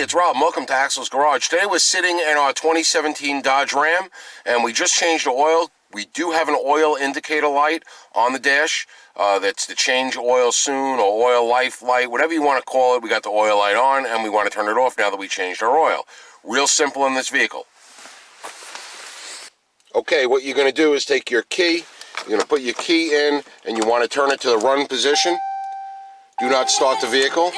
it's Rob. Welcome to Axel's Garage. Today we're sitting in our 2017 Dodge Ram, and we just changed the oil. We do have an oil indicator light on the dash. That's the change oil soon or oil life light, whatever you want to call it. We got the oil light on, and we want to turn it off now that we changed our oil. Real simple in this vehicle. Okay, what you're going to do is take your key. You're going to put your key in, and you want to turn it to the run position. Do not start the vehicle.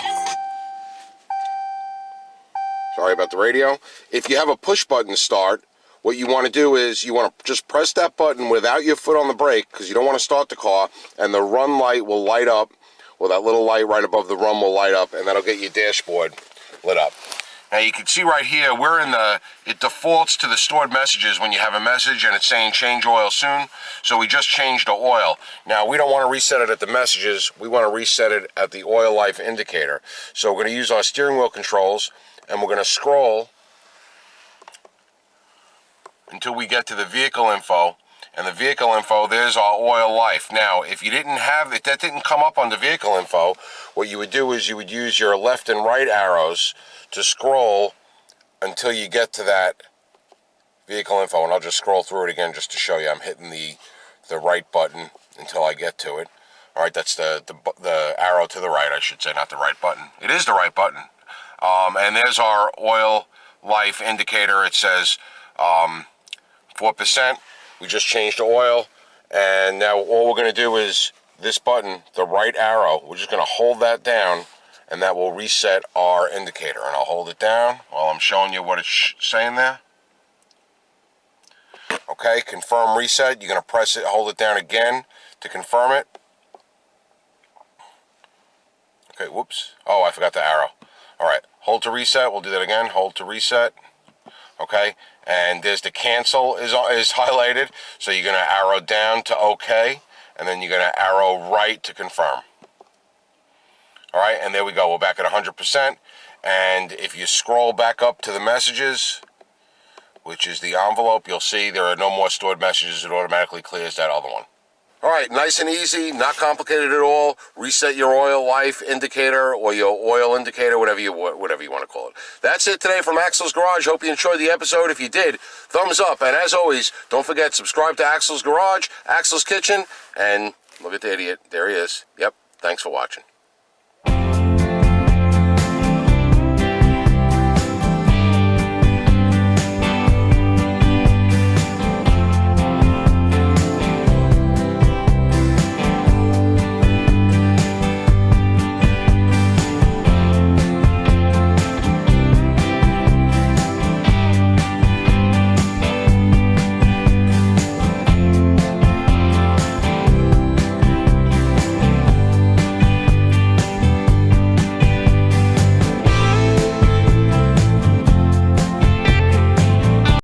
Sorry about the radio. If you have a push button start, what you want to do is you want to just press that button without your foot on the brake, because you don't want to start the car, and the run light will light up. Well, that little light right above the run will light up, and that'll get your dashboard lit up. Now you can see right here, we're in it defaults to the stored messages when you have a message and it's saying change oil soon. So we just changed the oil. Now we don't want to reset it at the messages, we want to reset it at the oil life indicator. So we're going to use our steering wheel controls, and we're going to scroll until we get to the vehicle info. And the vehicle info, there's our oil life. Now, if you didn't have it, that didn't come up on the vehicle info, what you would do is you would use your left and right arrows to scroll until you get to that vehicle info. And I'll just scroll through it again just to show you. I'm hitting the right button until I get to it. All right, that's the arrow to the right, I should say, not the right button. It is the right button. And there's our oil life indicator. It says 4%. We just changed the oil, and now all we're going to do is this button, the right arrow, we're just going to hold that down, and that will reset our indicator. And I'll hold it down while I'm showing you what it's saying there. Okay, confirm reset. You're going to press it, hold it down again to confirm it. Okay, whoops. Oh, I forgot the arrow. All right, hold to reset. We'll do that again. Hold to reset. Okay, and there's the cancel is highlighted, so you're going to arrow down to OK, and then you're going to arrow right to confirm. All right, and there we go. We're back at 100%, and if you scroll back up to the messages, which is the envelope, you'll see there are no more stored messages. It automatically clears that other one. All right, nice and easy, not complicated at all. Reset your oil life indicator or your oil indicator, whatever you want to call it. That's it today from Axel's Garage. Hope you enjoyed the episode. If you did, thumbs up. And as always, don't forget, subscribe to Axel's Garage, Axel's Kitchen, and look at the idiot. There he is. Yep, thanks for watching.